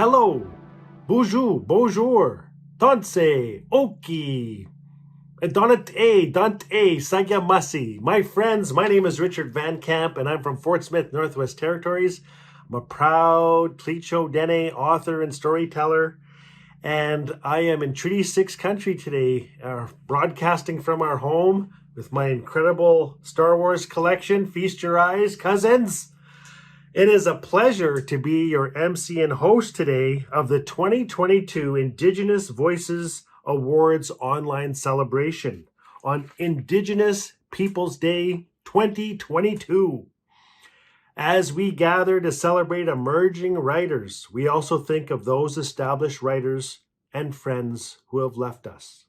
Hello, bonjour, Tonse, Oki, Dante, Sagyamasi. My friends, my name is Richard Van Camp, and I'm from Fort Smith, Northwest Territories. I'm a proud Tlicho Dene author and storyteller, and I am in Treaty 6 country today, broadcasting from our home with my incredible Star Wars collection. Feast your eyes, cousins. It is a pleasure to be your MC and host today of the 2022 Indigenous Voices Awards online celebration on Indigenous Peoples Day 2022. As we gather to celebrate emerging writers, we also think of those established writers and friends who have left us.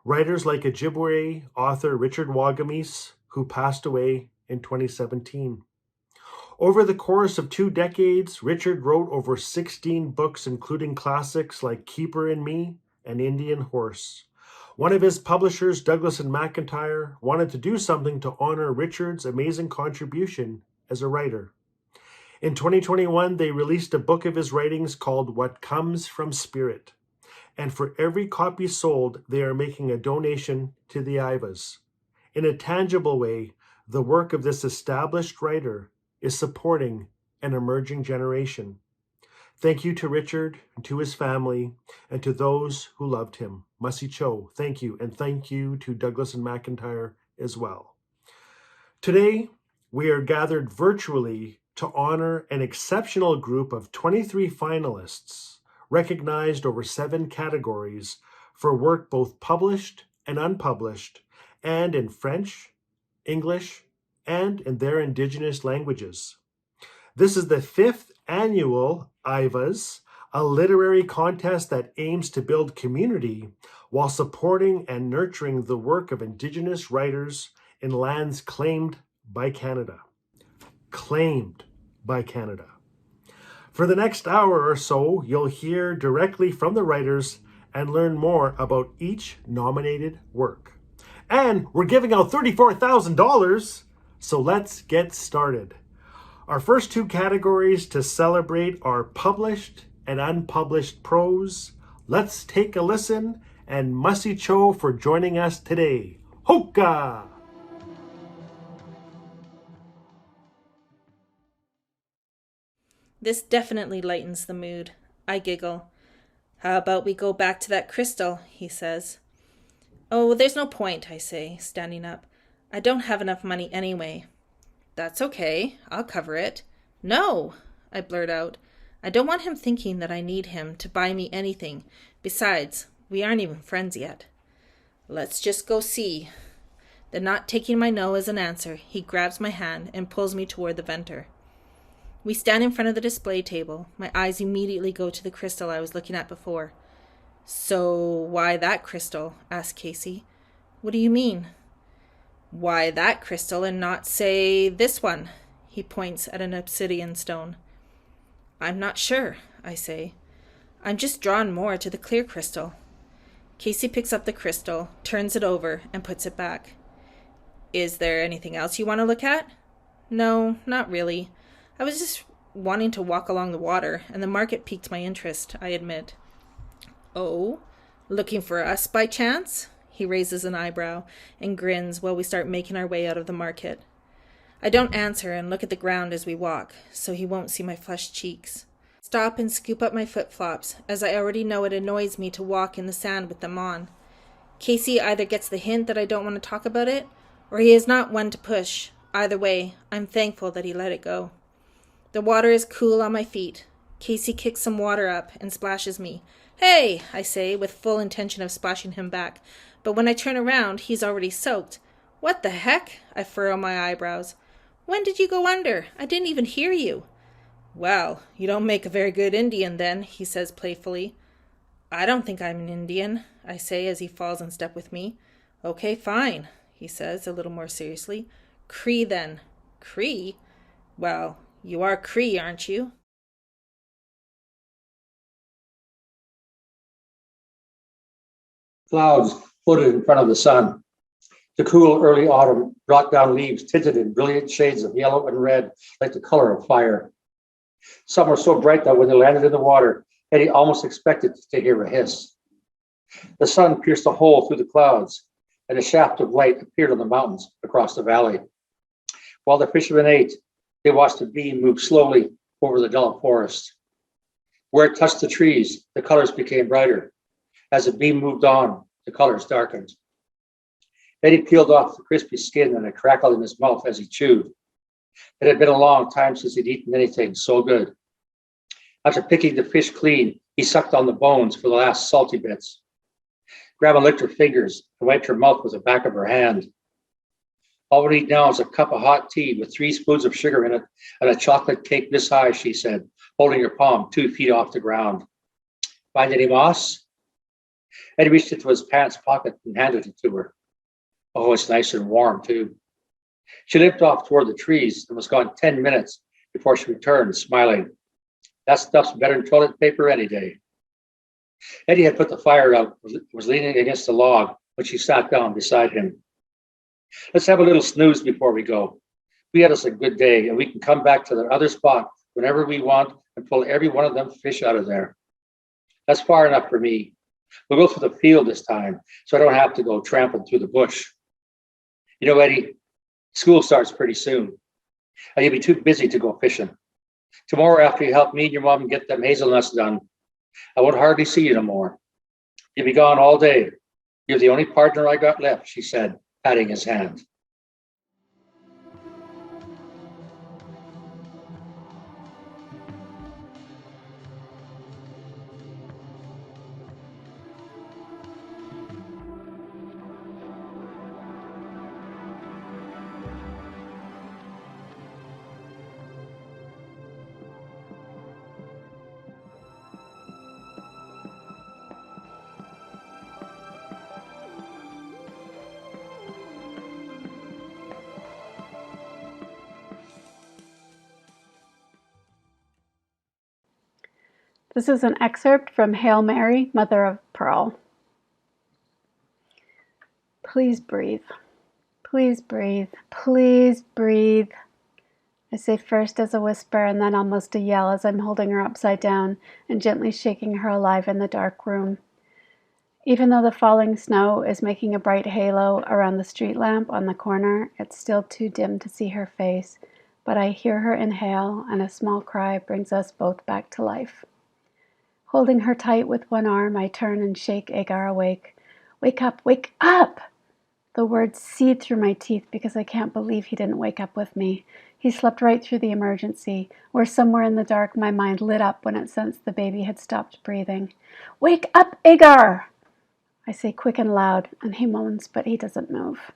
Writers like Ojibwe author Richard Wagamese, who passed away in 2017. Over the course of 2 decades, Richard wrote over 16 books, including classics like Keeper and Me and Indian Horse. One of his publishers, Douglas and McIntyre, wanted to do something to honor Richard's amazing contribution as a writer. In 2021, they released a book of his writings called What Comes from Spirit. And for every copy sold, they are making a donation to the Ivas. In a tangible way, the work of this established writer is supporting an emerging generation. Thank you to Richard and to his family and to those who loved him. Masi Cho, thank you. And thank you to Douglas and McIntyre as well. Today, we are gathered virtually to honor an exceptional group of 23 finalists recognized over 7 categories for work both published and unpublished, and in French, English, and in their Indigenous languages. This is the 5th annual IVAS, a literary contest that aims to build community while supporting and nurturing the work of Indigenous writers in lands claimed by Canada. Claimed by Canada. For the next hour or so, you'll hear directly from the writers and learn more about each nominated work. And we're giving out $34,000. So let's get started. Our first 2 categories to celebrate are published and unpublished prose. Let's take a listen, and Masi Cho for joining us today. Hoka! This definitely lightens the mood. I giggle. How about we go back to that crystal, he says. Oh, there's no point, I say, standing up. I don't have enough money anyway. That's okay. I'll cover it. No, I blurt out. I don't want him thinking that I need him to buy me anything. Besides, we aren't even friends yet. Let's just go see. Then, not taking my no as an answer, he grabs my hand and pulls me toward the venter. We stand in front of the display table. My eyes immediately go to the crystal I was looking at before. So, why that crystal? Asked Casey. What do you mean? Why that crystal and not, say, this one? He points at an obsidian stone. I'm not sure, I say. I'm just drawn more to the clear crystal. Casey picks up the crystal, turns it over, and puts it back. Is there anything else you want to look at? No, not really. I was just wanting to walk along the water, and the market piqued my interest, I admit. Oh, looking for us by chance? He raises an eyebrow and grins while we start making our way out of the market. I don't answer and look at the ground as we walk, so he won't see my flushed cheeks. Stop and scoop up my flip-flops, as I already know it annoys me to walk in the sand with them on. Casey either gets the hint that I don't want to talk about it, or he is not one to push. Either way, I'm thankful that he let it go. The water is cool on my feet. Casey kicks some water up and splashes me. Hey, I say, with full intention of splashing him back. But when I turn around, he's already soaked. What the heck? I furrow my eyebrows. When did you go under? I didn't even hear you. Well, you don't make a very good Indian then, he says playfully. I don't think I'm an Indian, I say as he falls in step with me. Okay, fine, he says a little more seriously. Cree then. Cree? Well, you are Cree, aren't you? Clouds floated in front of the sun. The cool early autumn brought down leaves tinted in brilliant shades of yellow and red, like the color of fire. Some were so bright that when they landed in the water, Eddie almost expected to hear a hiss. The sun pierced a hole through the clouds, and a shaft of light appeared on the mountains across the valley. While the fishermen ate, they watched the beam move slowly over the dull forest. Where it touched the trees, the colors became brighter. As the beam moved on, the colors darkened. Eddie peeled off the crispy skin and it crackled in his mouth as he chewed. It had been a long time since he'd eaten anything so good. After picking the fish clean, he sucked on the bones for the last salty bits. Grandma licked her fingers and wiped her mouth with the back of her hand. All we need now is a cup of hot tea with 3 spoons of sugar in it and a chocolate cake this high, she said, holding her palm 2 feet off the ground. Find any moss? Eddie reached into his pants pocket and handed it to her. Oh, it's nice and warm, too. She limped off toward the trees and was gone 10 minutes before she returned, smiling. That stuff's better than toilet paper any day. Eddie had put the fire out, was leaning against the log when she sat down beside him. Let's have a little snooze before we go. We had us a good day, and we can come back to the other spot whenever we want and pull every one of them fish out of there. That's far enough for me. We'll go through the field this time, so I don't have to go tramping through the bush. You know, Eddie, school starts pretty soon, and you'll be too busy to go fishing. Tomorrow, after you help me and your mom get them hazelnuts done, I won't hardly see you no more. You'll be gone all day. You're the only partner I got left, she said, patting his hand. This is an excerpt from Hail Mary, Mother of Pearl. Please breathe. Please breathe. Please breathe. I say first as a whisper and then almost a yell as I'm holding her upside down and gently shaking her alive in the dark room. Even though the falling snow is making a bright halo around the street lamp on the corner, it's still too dim to see her face, but I hear her inhale and a small cry brings us both back to life. Holding her tight with one arm, I turn and shake Agar awake. Wake up, wake up! The words seethe through my teeth because I can't believe he didn't wake up with me. He slept right through the emergency, where somewhere in the dark my mind lit up when it sensed the baby had stopped breathing. Wake up, Agar! I say quick and loud, and he moans, but he doesn't move.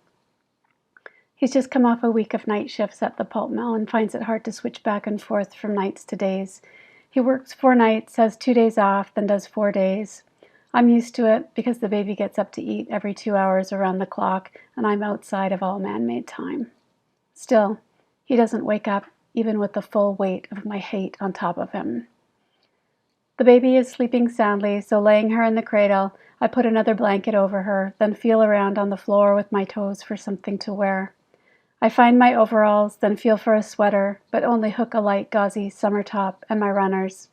He's just come off a week of night shifts at the pulp mill and finds it hard to switch back and forth from nights to days. He works 4 nights, has 2 days off, then does 4 days. I'm used to it because the baby gets up to eat every 2 hours around the clock, and I'm outside of all man-made time. Still, he doesn't wake up, even with the full weight of my hate on top of him. The baby is sleeping soundly, so laying her in the cradle, I put another blanket over her, then feel around on the floor with my toes for something to wear. I find my overalls, then feel for a sweater, but only hook a light gauzy summer top and my runners.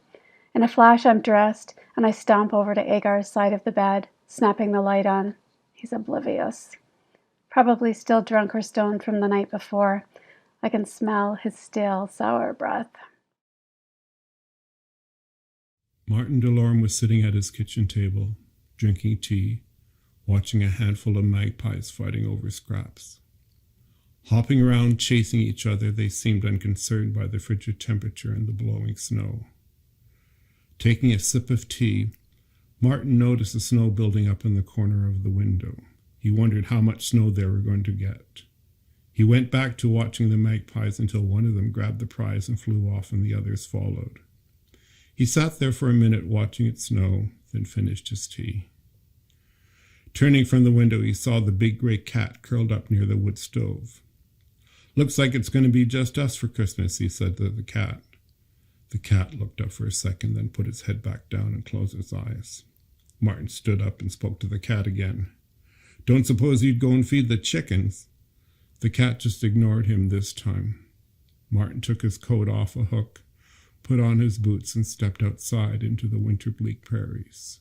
In a flash I'm dressed, and I stomp over to Agar's side of the bed, snapping the light on. He's oblivious. Probably still drunk or stoned from the night before. I can smell his stale, sour breath. Martin Delorme was sitting at his kitchen table, drinking tea, watching a handful of magpies fighting over scraps. Hopping around, chasing each other, they seemed unconcerned by the frigid temperature and the blowing snow. Taking a sip of tea, Martin noticed the snow building up in the corner of the window. He wondered how much snow they were going to get. He went back to watching the magpies until one of them grabbed the prize and flew off and the others followed. He sat there for a minute watching it snow, then finished his tea. Turning from the window, he saw the big gray cat curled up near the wood stove. "Looks like it's going to be just us for Christmas," he said to the cat. The cat looked up for a second, then put its head back down and closed its eyes. Martin stood up and spoke to the cat again. "Don't suppose you'd go and feed the chickens?" The cat just ignored him this time. Martin took his coat off a hook, put on his boots, and stepped outside into the winter bleak prairies.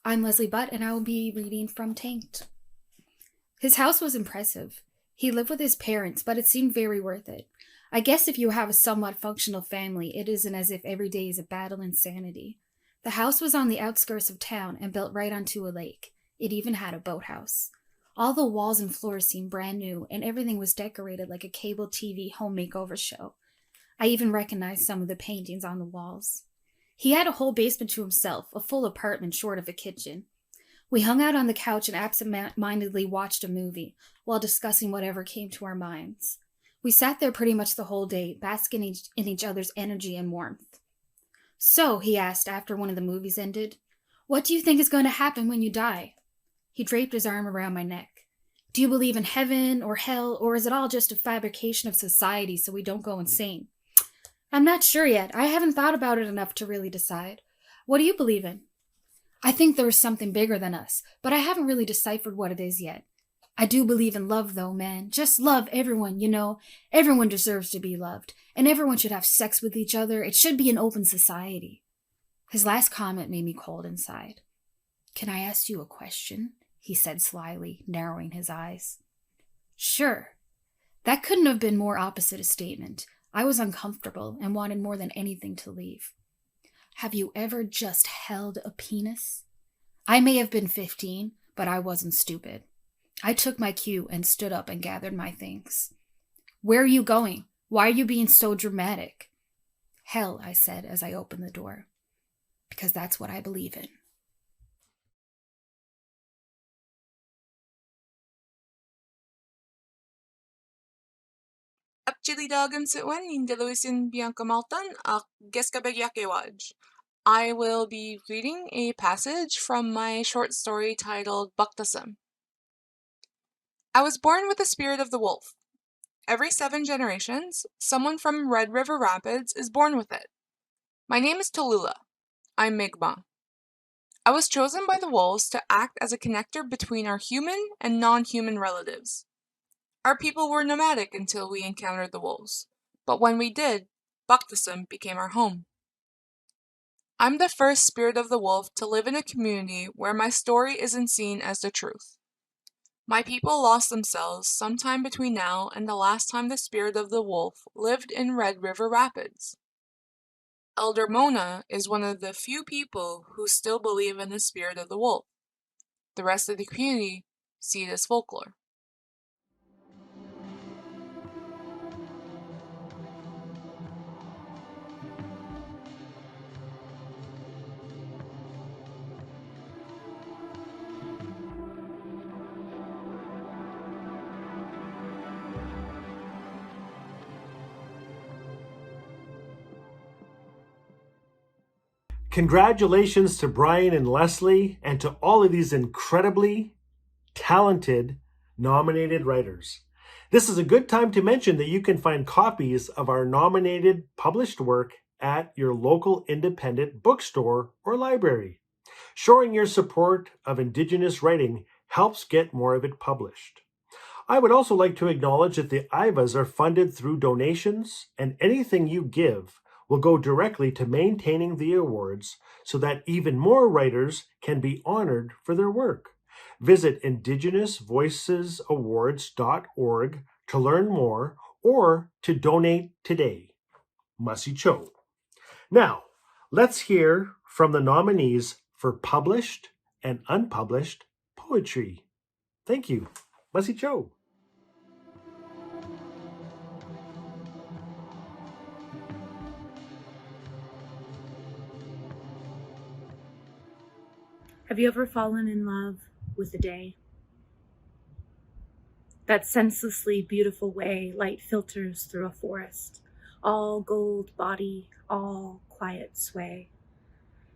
I'm Leslie Butt, and I will be reading from Tanked. His house was impressive. He lived with his parents, but it seemed very worth it. I guess if you have a somewhat functional family, it isn't as if every day is a battle insanity. The house was on the outskirts of town and built right onto a lake. It even had a boathouse. All the walls and floors seemed brand new, and everything was decorated like a cable TV home makeover show. I even recognized some of the paintings on the walls. He had a whole basement to himself, a full apartment short of a kitchen. We hung out on the couch and absent-mindedly watched a movie, while discussing whatever came to our minds. We sat there pretty much the whole day, basking in each other's energy and warmth. "So," he asked after one of the movies ended, "what do you think is going to happen when you die?" He draped his arm around my neck. "Do you believe in heaven or hell, or is it all just a fabrication of society so we don't go insane?" "I'm not sure yet. I haven't thought about it enough to really decide. What do you believe in?" "I think there is something bigger than us, but I haven't really deciphered what it is yet. I do believe in love, though, man. Just love everyone, you know. Everyone deserves to be loved, and everyone should have sex with each other. It should be an open society." His last comment made me cold inside. "Can I ask you a question?" he said slyly, narrowing his eyes. "Sure." That couldn't have been more opposite a statement. I was uncomfortable and wanted more than anything to leave. "Have you ever just held a penis?" I may have been 15, but I wasn't stupid. I took my cue and stood up and gathered my things. "Where are you going? Why are you being so dramatic?" "Hell," I said as I opened the door. "Because that's what I believe in." Apchilidagam Sitwan in Deluisin Bianca Maltan, Geskabegyakewaj. I will be reading a passage from my short story titled Baktasam. I was born with the spirit of the wolf. Every 7 generations, someone from Red River Rapids is born with it. My name is Tallulah. I'm Mi'kmaq. I was chosen by the wolves to act as a connector between our human and non-human relatives. Our people were nomadic until we encountered the wolves, but when we did, Baktasam became our home. I'm the first spirit of the wolf to live in a community where my story isn't seen as the truth. My people lost themselves sometime between now and the last time the spirit of the wolf lived in Red River Rapids. Elder Mona is one of the few people who still believe in the spirit of the wolf. The rest of the community see it as folklore. Congratulations to Brian and Leslie and to all of these incredibly talented nominated writers. This is a good time to mention that you can find copies of our nominated published work at your local independent bookstore or library. Showing your support of Indigenous writing helps get more of it published. I would also like to acknowledge that the IVAs are funded through donations, and anything you give will go directly to maintaining the awards so that even more writers can be honored for their work. Visit indigenousvoicesawards.org to learn more or to donate today. Masi Cho. Now, let's hear from the nominees for published and unpublished poetry. Thank you. Masi Cho. Have you ever fallen in love with the day? That senselessly beautiful way light filters through a forest, all gold body, all quiet sway.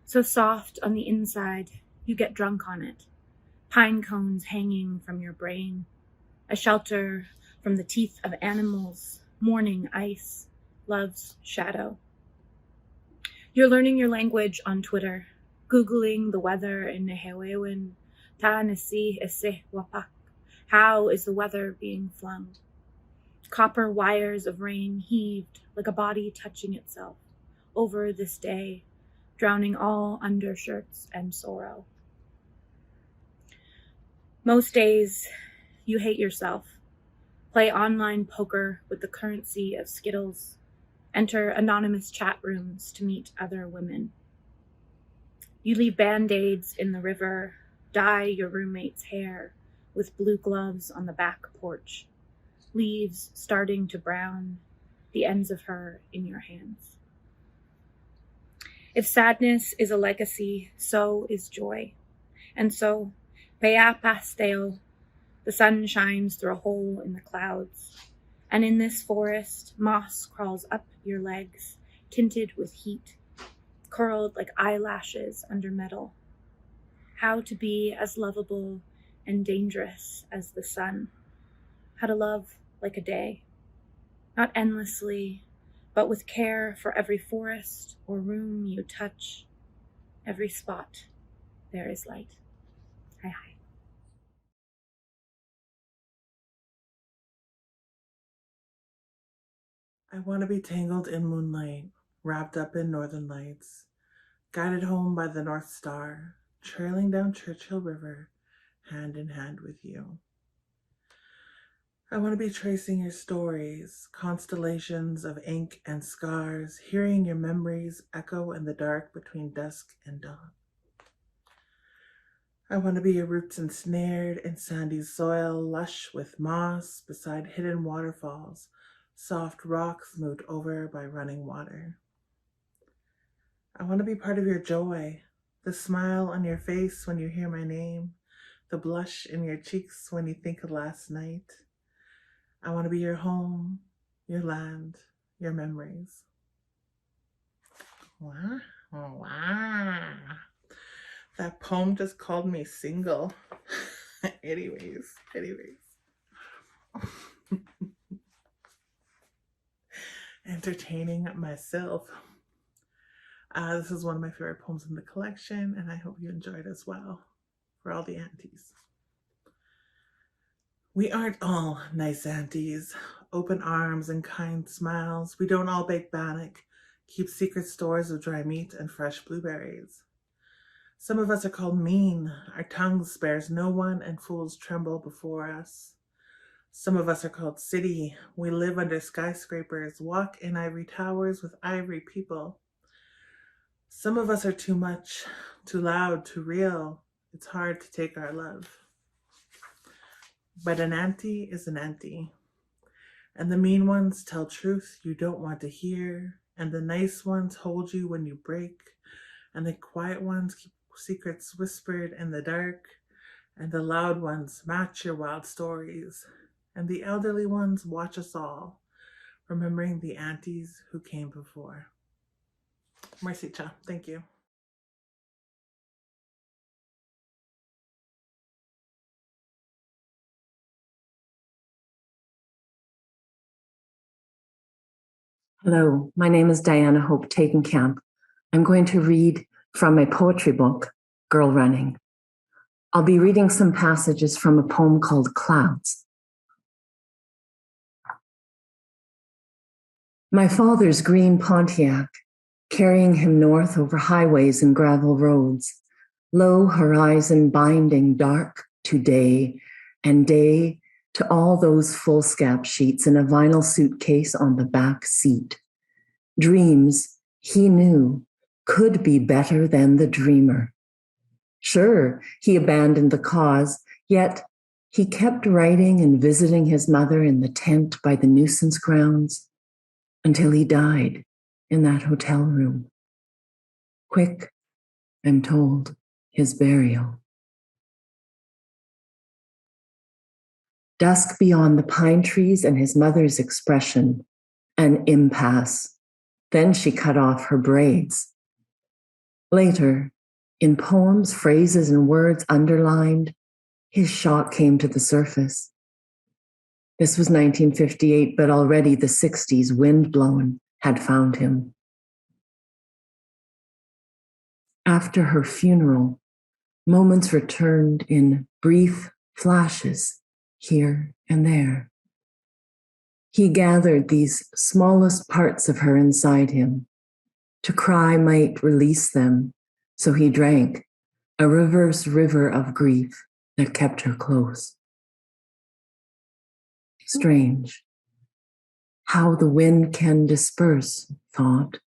So soft on the inside, you get drunk on it. Pine cones hanging from your brain, a shelter from the teeth of animals, morning ice, love's shadow. You're learning your language on Twitter, Googling the weather in Nehewewin, Ta Nasi Ese Wapak. How is the weather being flung? Copper wires of rain heaved like a body touching itself over this day, drowning all undershirts and sorrow. Most days, you hate yourself. Play online poker with the currency of Skittles. Enter anonymous chat rooms to meet other women. You leave Band-Aids in the river, dye your roommate's hair with blue gloves on the back porch, leaves starting to brown, the ends of her in your hands. If sadness is a legacy, so is joy. And so, Pea Pastel, the sun shines through a hole in the clouds. And in this forest, moss crawls up your legs, tinted with heat, curled like eyelashes under metal. How to be as lovable and dangerous as the sun. How to love like a day. Not endlessly, but with care for every forest or room you touch. Every spot, there is light. Hi, hi. I want to be tangled in moonlight, wrapped up in northern lights, guided home by the North Star, trailing down Churchill River, hand in hand with you. I want to be tracing your stories, constellations of ink and scars, hearing your memories echo in the dark between dusk and dawn. I want to be your roots ensnared in sandy soil, lush with moss beside hidden waterfalls, soft rocks smoothed over by running water. I want to be part of your joy, the smile on your face when you hear my name, the blush in your cheeks when you think of last night. I want to be your home, your land, your memories. Wow. Wow. That poem just called me single. anyways. Entertaining myself. This is one of my favorite poems in the collection, and I hope you enjoyed as well. For all the aunties. We aren't all nice aunties, open arms and kind smiles. We don't all bake bannock, keep secret stores of dry meat and fresh blueberries. Some of us are called mean. Our tongues spares no one, and fools tremble before us. Some of us are called city. We live under skyscrapers, walk in ivory towers with ivory people. Some of us are too much, too loud, too real. It's hard to take our love. But an auntie is an auntie. And the mean ones tell truth you don't want to hear. And the nice ones hold you when you break. And the quiet ones keep secrets whispered in the dark. And the loud ones match your wild stories. And the elderly ones watch us all, remembering the aunties who came before. Merci, cha. Thank you. Hello, my name is Diana Hope Takenkamp. I'm going to read from my poetry book, Girl Running. I'll be reading some passages from a poem called Clouds. My father's green Pontiac, carrying him north over highways and gravel roads, low horizon binding dark to day, and day to all those foolscap sheets in a vinyl suitcase on the back seat. Dreams, he knew, could be better than the dreamer. Sure, he abandoned the cause, yet he kept writing and visiting his mother in the tent by the nuisance grounds until he died in that hotel room. Quick, I'm told, his burial. Dusk beyond the pine trees and his mother's expression, an impasse. Then she cut off her braids. Later, in poems, phrases, and words underlined, his shock came to the surface. This was 1958, but already the 60s, windblown, had found him. After her funeral, moments returned in brief flashes here and there. He gathered these smallest parts of her inside him. To cry might release them, so he drank, a reverse river of grief that kept her close. Strange, how the wind can disperse thought,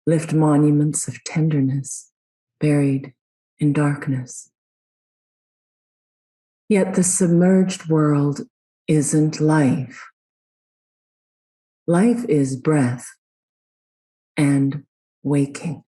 lift monuments of tenderness buried in darkness. Yet the submerged world isn't life. Life is breath and waking.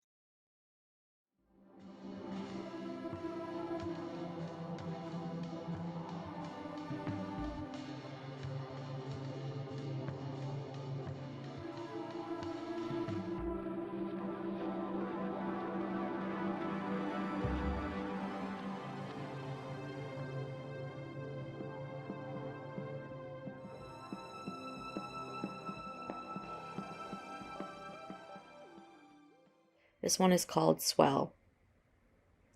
This one is called Swell,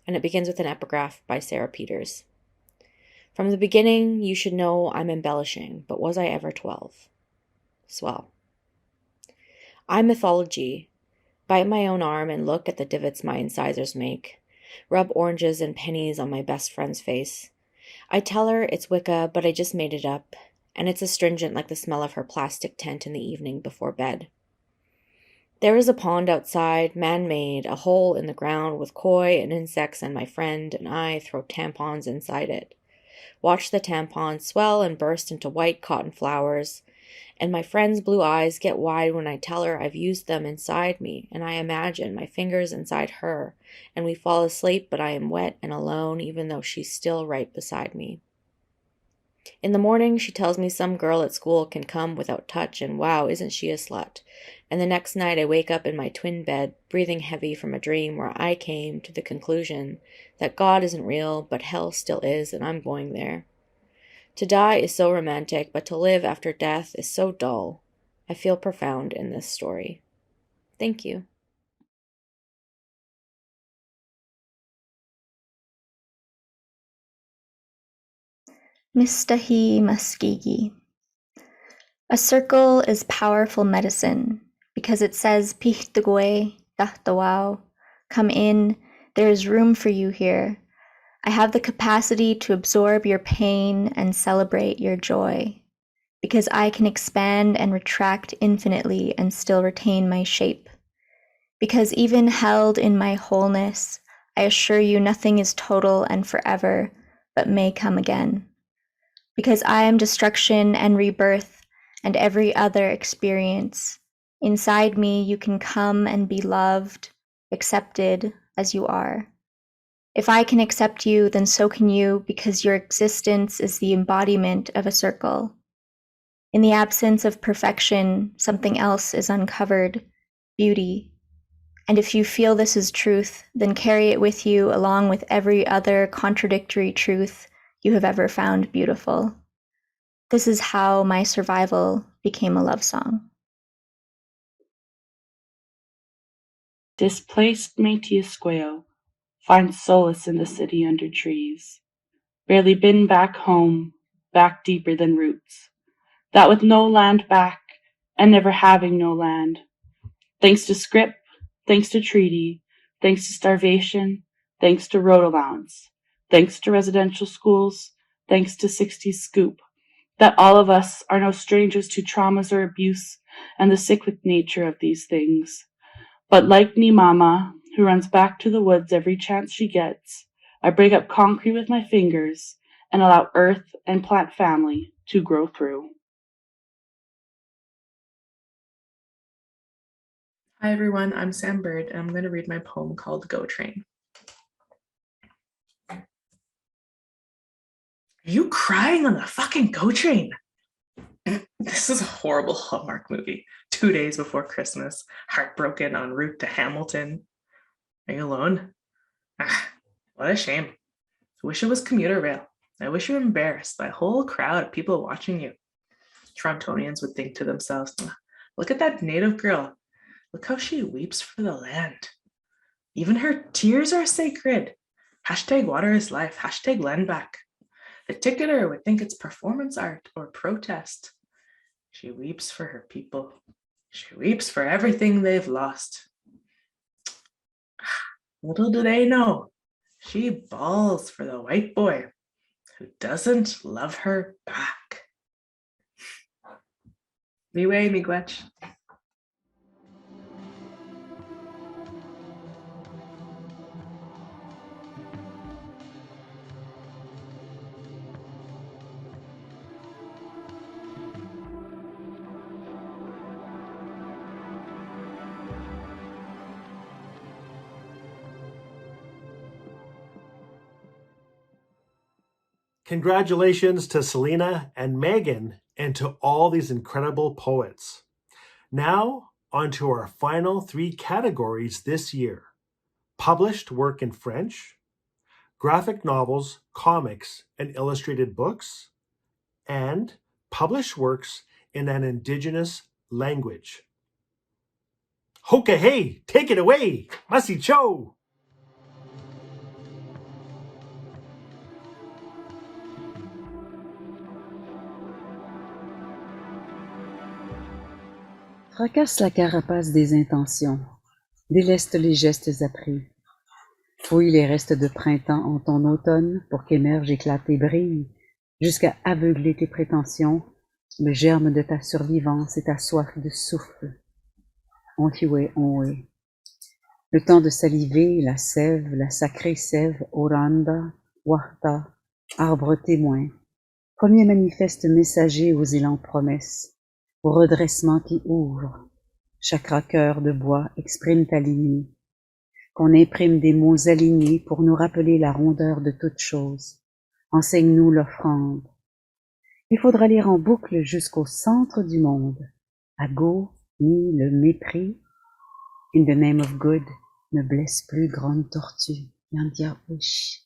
and it begins with an epigraph by Sarah Peters. From the beginning, you should know I'm embellishing, but was I ever 12? Swell. I'm mythology. Bite my own arm and look at the divots my incisors make. Rub oranges and pennies on my best friend's face. I tell her it's Wicca, but I just made it up, and it's astringent like the smell of her plastic tent in the evening before bed. There is a pond outside, man-made, a hole in the ground with koi and insects, and my friend and I throw tampons inside it. Watch the tampons swell and burst into white cotton flowers, and my friend's blue eyes get wide when I tell her I've used them inside me, and I imagine my fingers inside her, and we fall asleep, but I am wet and alone, even though she's still right beside me. In the morning, she tells me some girl at school can come without touch, and wow, isn't she a slut? And the next night I wake up in my twin bed, breathing heavy from a dream where I came to the conclusion that God isn't real, but hell still is, and I'm going there. To die is so romantic, but to live after death is so dull. I feel profound in this story. Thank you. Mistahi Muskegee. A circle is powerful medicine because it says Pichtagwe, Dahtawao, come in, there is room for you here. I have the capacity to absorb your pain and celebrate your joy because I can expand and retract infinitely and still retain my shape. Because even held in my wholeness, I assure you nothing is total and forever, but may come again. Because I am destruction and rebirth and every other experience. Inside me, you can come and be loved, accepted as you are. If I can accept you, then so can you, because your existence is the embodiment of a circle. In the absence of perfection, something else is uncovered, beauty. And if you feel this is truth, then carry it with you along with every other contradictory truth you have ever found beautiful. This is how my survival became a love song. Displaced Métis finds solace in the city under trees. Barely been back home, back deeper than roots. That with no land back, and never having no land. Thanks to script, thanks to treaty, thanks to starvation, thanks to road allowance, thanks to residential schools, thanks to 60s scoop, that all of us are no strangers to traumas or abuse and the cyclic nature of these things. But like Mama, who runs back to the woods every chance she gets, I break up concrete with my fingers and allow earth and plant family to grow through. Hi everyone, I'm Sam Bird, and I'm going to read my poem called Go Train. Are you crying on the fucking Go Train? This is a horrible Hallmark movie. 2 days before Christmas, heartbroken en route to Hamilton. Are you alone? What a shame. I wish it was commuter rail. I wish you were embarrassed by a whole crowd of people watching you. Torontonians would think to themselves, look at that native girl. Look how she weeps for the land. Even her tears are sacred. Hashtag water is life. Hashtag land back. The ticketer would think it's performance art or protest. She weeps for her people. She weeps for everything they've lost. Little do they know, she bawls for the white boy who doesn't love her back. Miwe, miigwech. Congratulations to Selena and Megan and to all these incredible poets. Now, on to our final 3 categories this year. Published work in French, graphic novels, comics, and illustrated books, and published works in an Indigenous language. Hoka hey, take it away, Masi Cho! Fracasse la carapace des intentions, déleste les gestes appris. Fouille les restes de printemps en ton automne pour qu'émerge, éclate et brille, jusqu'à aveugler tes prétentions, le germe de ta survivance et ta soif de souffle. Ontiwe. Le temps de saliver, la sève, la sacrée sève, Oranda, Warta, arbre témoin, premier manifeste messager aux élans promesses, au redressement qui ouvre. Chaque cœur de bois exprime ta lignée, qu'on imprime des mots alignés pour nous rappeler la rondeur de toute chose. Enseigne-nous l'offrande. Il faudra lire en boucle jusqu'au centre du monde. À go, ni le mépris. In the name of good, ne blesse plus grande tortue. Yandia wish.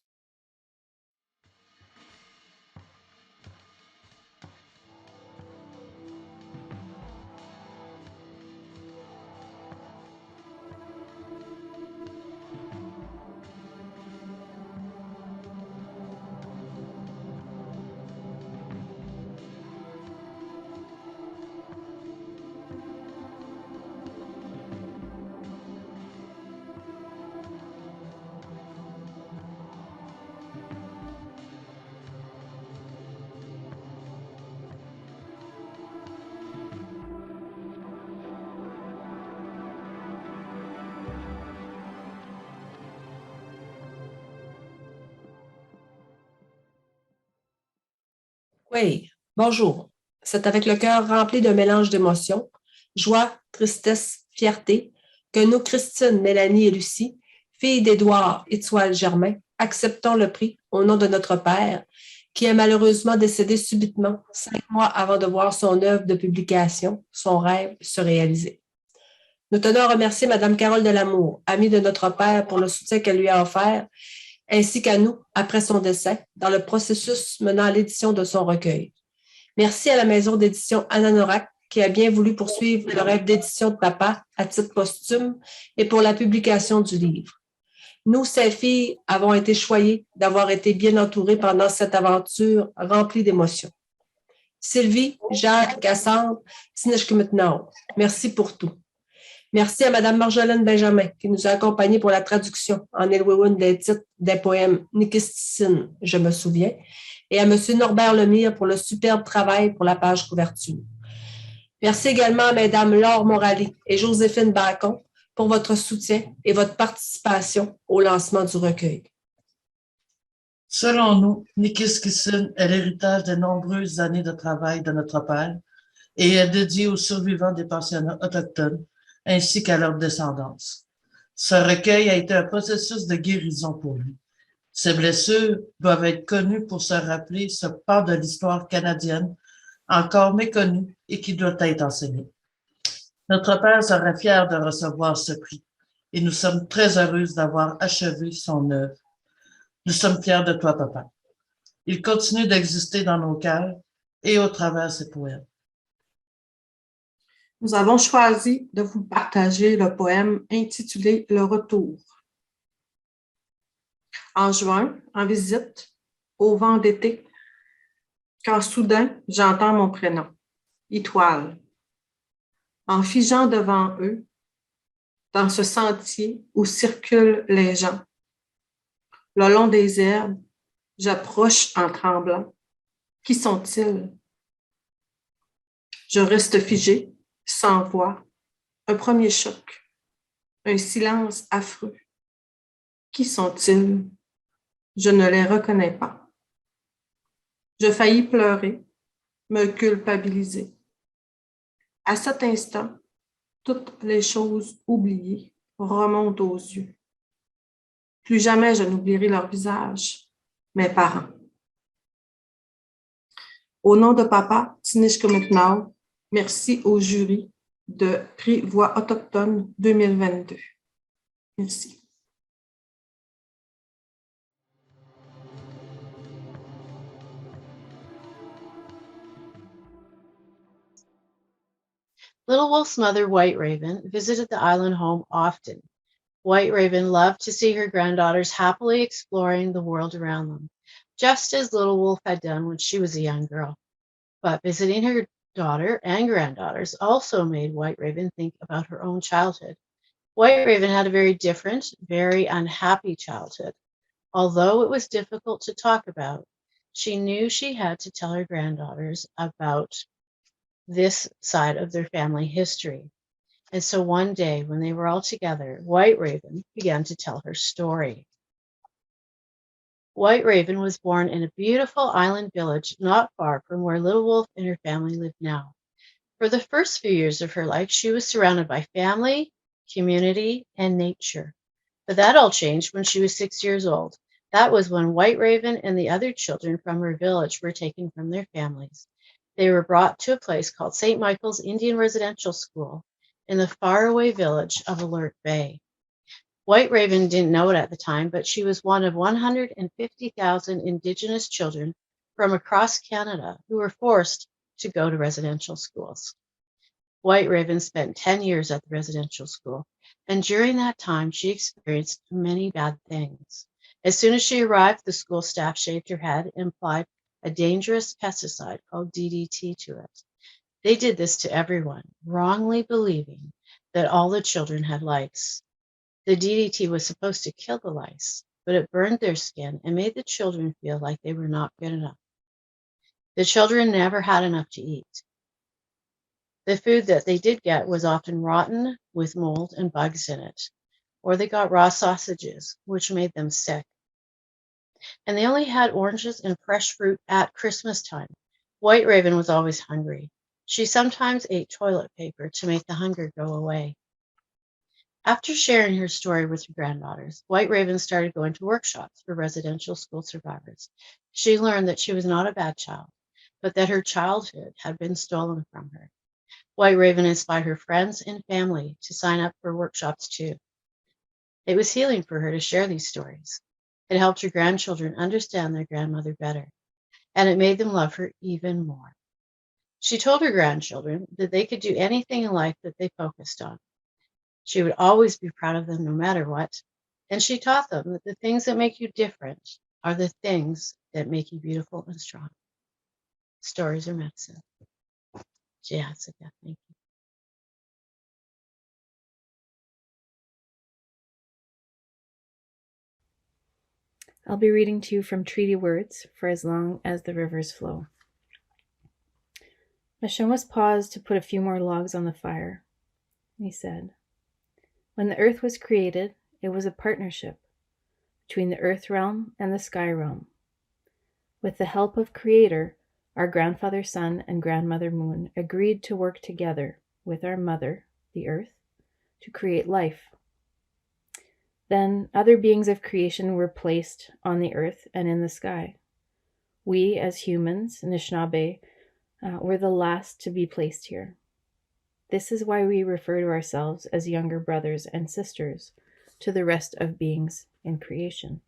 Oui, bonjour. C'est avec le cœur rempli d'un mélange d'émotions, joie, tristesse, fierté, que nous, Christine, Mélanie et Lucie, filles d'Édouard et Toile Germain, acceptons le prix au nom de notre père, qui est malheureusement décédé subitement 5 mois avant de voir son œuvre de publication, son rêve, se réaliser. Nous tenons à remercier Mme Carole Delamour, amie de notre père, pour le soutien qu'elle lui a offert, ainsi qu'à nous, après son décès, dans le processus menant à l'édition de son recueil. Merci à la maison d'édition Ananorak, qui a bien voulu poursuivre le rêve d'édition de papa à titre posthume et pour la publication du livre. Nous, ces filles, avons été choyées d'avoir été bien entourées pendant cette aventure remplie d'émotions. Sylvie, Jacques, Cassandre, Tineshkimitnao, merci pour tout. Merci à Mme Marjolaine Benjamin qui nous a accompagnés pour la traduction en Elwewin des titres des poèmes Nikisticine, je me souviens, et à M. Norbert Lemire pour le superbe travail pour la page couverture. Merci également à Mme Laure Morali et Joséphine Bacon pour votre soutien et votre participation au lancement du recueil. Selon nous, Nikiskissin est l'héritage des nombreuses années de travail de notre père et est dédié aux survivants des pensionnats autochtones ainsi qu'à leur descendance. Ce recueil a été un processus de guérison pour lui. Ses blessures doivent être connues pour se rappeler ce pan de l'histoire canadienne encore méconnu et qui doit être enseigné. Notre père serait fier de recevoir ce prix et nous sommes très heureuses d'avoir achevé son œuvre. Nous sommes fiers de toi, papa. Il continue d'exister dans nos cœurs et au travers ses poèmes. Nous avons choisi de vous partager le poème intitulé « Le retour ». En juin, en visite, au vent d'été, quand soudain, j'entends mon prénom. étoiles, en figeant devant eux, dans ce sentier où circulent les gens. Le long des herbes, j'approche en tremblant. Qui sont-ils? Je reste figé, sans voix. Un premier choc, un silence affreux. Qui sont-ils? Je ne les reconnais pas. Je faillis pleurer, me culpabiliser. À cet instant, toutes les choses oubliées remontent aux yeux. Plus jamais je n'oublierai leur visage, mes parents. Au nom de papa, Tinishkumitnau, merci au jury de Prix Voix autochtone 2022. Merci. Little Wolf's mother, White Raven, visited the island home often. White Raven loved to see her granddaughters happily exploring the world around them, just as Little Wolf had done when she was a young girl. But visiting her daughter and granddaughters also made White Raven think about her own childhood. White Raven had a very different, very unhappy childhood. Although it was difficult to talk about, she knew she had to tell her granddaughters about this side of their family history. And so one day, when they were all together, White Raven began to tell her story. White Raven was born in a beautiful island village not far from where Little Wolf and her family live now. For the first few years of her life, she was surrounded by family, community, and nature. But that all changed when she was 6 years old. That was when White Raven and the other children from her village were taken from their families. They were brought to a place called St. Michael's Indian Residential School in the faraway village of Alert Bay. White Raven didn't know it at the time, but she was one of 150,000 Indigenous children from across Canada who were forced to go to residential schools. White Raven spent 10 years at the residential school, and during that time, she experienced many bad things. As soon as she arrived, the school staff shaved her head and applied a dangerous pesticide called DDT to it. They did this to everyone, wrongly believing that all the children had lice. The DDT was supposed to kill the lice, but it burned their skin and made the children feel like they were not good enough. The children never had enough to eat. The food that they did get was often rotten with mold and bugs in it, or they got raw sausages, which made them sick. And they only had oranges and fresh fruit at Christmas time. White Raven was always hungry. She sometimes ate toilet paper to make the hunger go away. After sharing her story with her granddaughters, White Raven started going to workshops for residential school survivors. She learned that she was not a bad child, but that her childhood had been stolen from her. White Raven inspired her friends and family to sign up for workshops too. It was healing for her to share these stories. It helped her grandchildren understand their grandmother better, and it made them love her even more. She told her grandchildren that they could do anything in life that they focused on. She would always be proud of them no matter what, and she taught them that the things that make you different are the things that make you beautiful and strong. Stories are medicine. Jessica, thank you. I'll be reading to you from Treaty Words for as long as the rivers flow. Mashomas paused to put a few more logs on the fire. He said, "When the earth was created, it was a partnership between the earth realm and the sky realm. With the help of Creator, our grandfather Sun and grandmother Moon agreed to work together with our mother, the earth, to create life. Then other beings of creation were placed on the earth and in the sky. We, as humans, Anishinaabe, were the last to be placed here. This is why we refer to ourselves as younger brothers and sisters to the rest of beings in creation."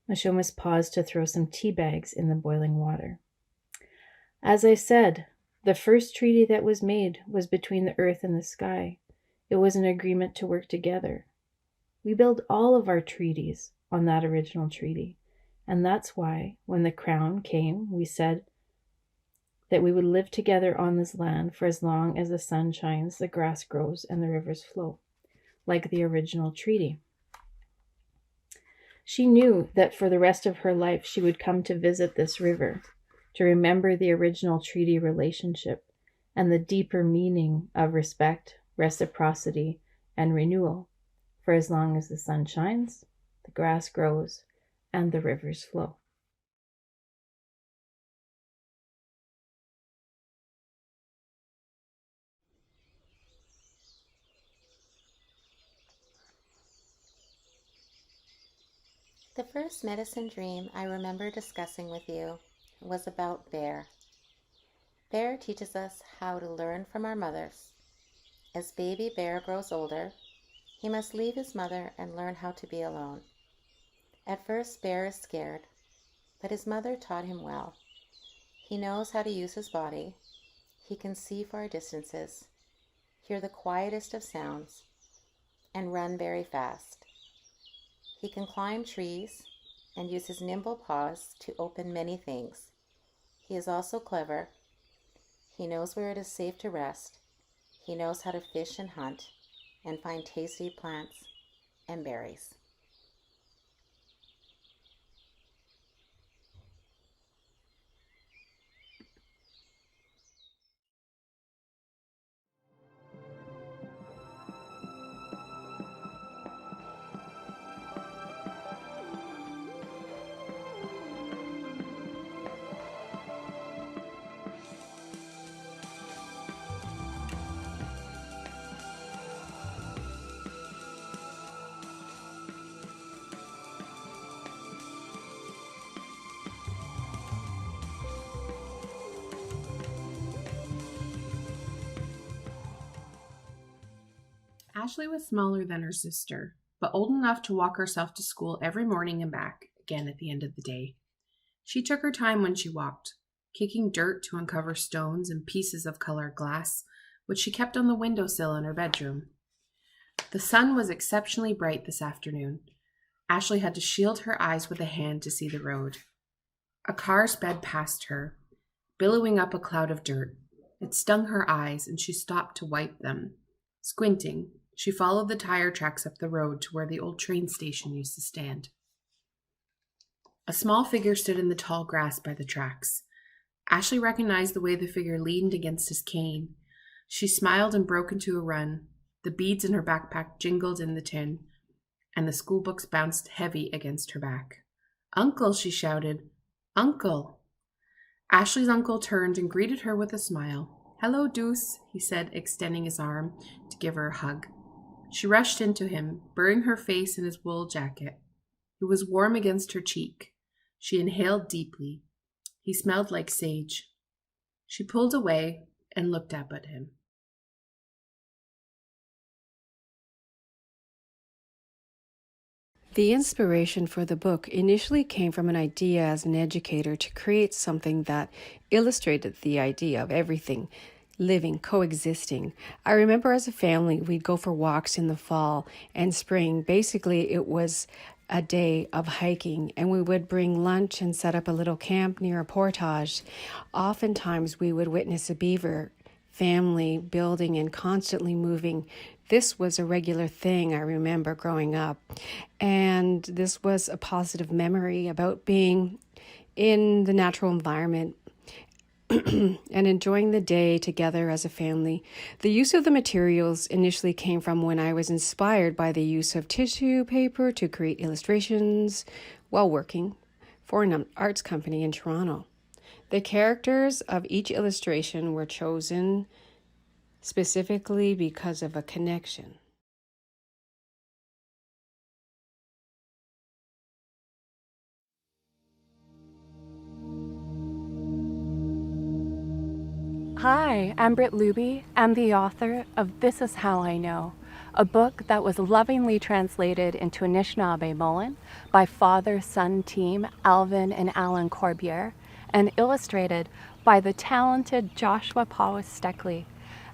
Mashomas paused to throw some tea bags in the boiling water. "As I said, the first treaty that was made was between the earth and the sky. It was an agreement to work together. We build all of our treaties on that original treaty, and that's why, when the crown came, we said that we would live together on this land for as long as the sun shines, the grass grows, and the rivers flow, like the original treaty. She knew that for the rest of her life she would come to visit this river, to remember the original treaty relationship and the deeper meaning of respect, reciprocity, and renewal, for as long as the sun shines, the grass grows, and the rivers flow. The first medicine dream I remember discussing with you was about Bear. Bear teaches us how to learn from our mothers. As baby Bear grows older, he must leave his mother and learn how to be alone. At first, Bear is scared, but his mother taught him well. He knows how to use his body. He can see far distances, hear the quietest of sounds, and run very fast. He can climb trees and use his nimble paws to open many things. He is also clever. He knows where it is safe to rest. He knows how to fish and hunt and find tasty plants and berries. Ashley was smaller than her sister, but old enough to walk herself to school every morning and back again at the end of the day. She took her time when she walked, kicking dirt to uncover stones and pieces of colored glass, which she kept on the windowsill in her bedroom. The sun was exceptionally bright this afternoon. Ashley had to shield her eyes with a hand to see the road. A car sped past her, billowing up a cloud of dirt. It stung her eyes, and she stopped to wipe them. Squinting, she followed the tire tracks up the road to where the old train station used to stand. A small figure stood in the tall grass by the tracks. Ashley recognized the way the figure leaned against his cane. She smiled and broke into a run. The beads in her backpack jingled in the tin, and the school books bounced heavy against her back. "Uncle," she shouted. "Uncle!" Ashley's uncle turned and greeted her with a smile. "Hello, Deuce," he said, extending his arm to give her a hug. She rushed into him, burying her face in his wool jacket. It was warm against her cheek. She inhaled deeply. He smelled like sage. She pulled away and looked up at him. The inspiration for the book initially came from an idea as an educator to create something that illustrated the idea of everything living, coexisting. I remember as a family, we'd go for walks in the fall and spring. Basically, it was a day of hiking, and we would bring lunch and set up a little camp near a portage. Oftentimes, we would witness a beaver family building and constantly moving. This was a regular thing I remember growing up. And this was a positive memory about being in the natural environment and enjoying the day together as a family. The use of the materials initially came from when I was inspired by the use of tissue paper to create illustrations while working for an arts company in Toronto. The characters of each illustration were chosen specifically because of a connection. Hi, I'm Britt Luby. I'm the author of This Is How I Know, a book that was lovingly translated into Anishinaabe Mullen by father-son team Alvin and Alan Corbier and illustrated by the talented Joshua Powis Steckley,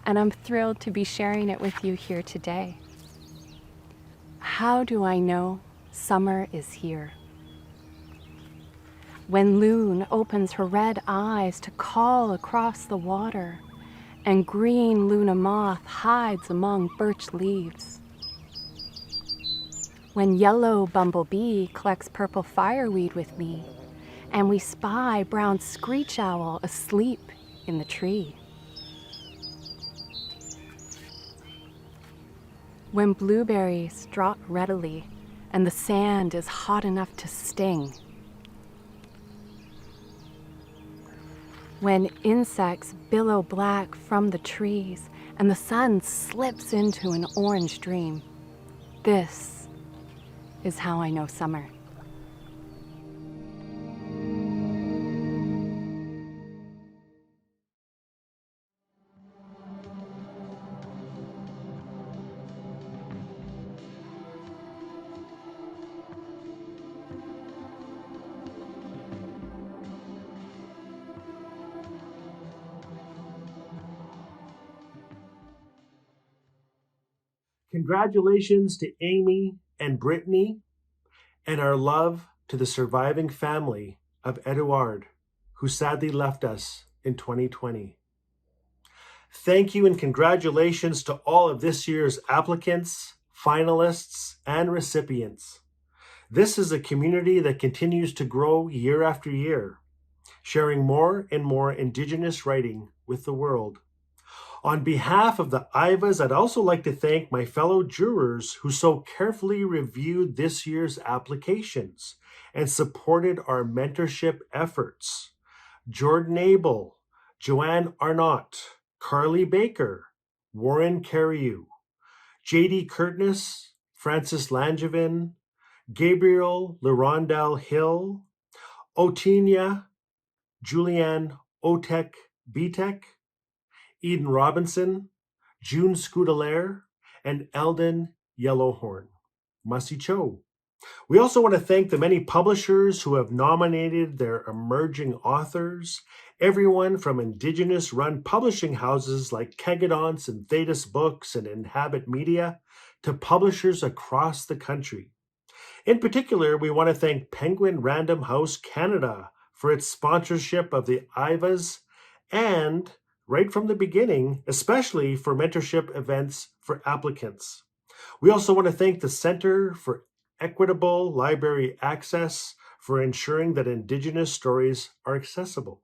and I'm thrilled to be sharing it with you here today. How do I know summer is here? When Loon opens her red eyes to call across the water, and green Luna moth hides among birch leaves. When yellow bumblebee collects purple fireweed with me, and we spy brown screech owl asleep in the tree. When blueberries drop readily, and the sand is hot enough to sting. When insects billow black from the trees, and the sun slips into an orange dream. This is how I know summer. Congratulations to Amy and Brittany, and our love to the surviving family of Eduard, who sadly left us in 2020. Thank you and congratulations to all of this year's applicants, finalists, and recipients. This is a community that continues to grow year after year, sharing more and more Indigenous writing with the world. On behalf of the IVAs, I'd also like to thank my fellow jurors who so carefully reviewed this year's applications and supported our mentorship efforts. Jordan Abel, Joanne Arnott, Carly Baker, Warren Cariou, J.D. Curtness, Francis Langevin, Gabriel Lurondel Hill, Otinia, Julianne Otek Bitek, Eden Robinson, June Scudelaire, and Eldon Yellowhorn. Masi Cho. We also want to thank the many publishers who have nominated their emerging authors, everyone from Indigenous-run publishing houses like Kegadance and Thetis Books and Inhabit Media to publishers across the country. In particular, we want to thank Penguin Random House Canada for its sponsorship of the IVAs and, right from the beginning, especially for mentorship events for applicants. We also want to thank the Center for Equitable Library Access for ensuring that Indigenous stories are accessible.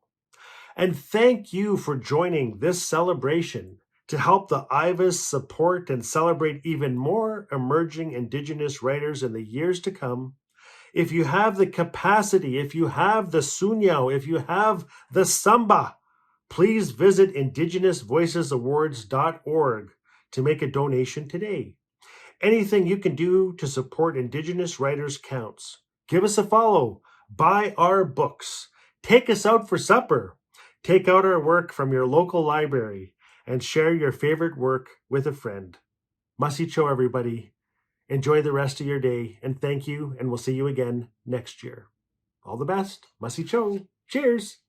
And thank you for joining this celebration to help the IVAs support and celebrate even more emerging Indigenous writers in the years to come. If you have the capacity, if you have the sunyao, if you have the samba, please visit indigenousvoicesawards.org to make a donation today. Anything you can do to support Indigenous writers counts. Give us a follow, buy our books, take us out for supper, take out our work from your local library, and share your favorite work with a friend. Masi Cho, everybody. Enjoy the rest of your day, and thank you, and we'll see you again next year. All the best. Masi Cho. Cheers.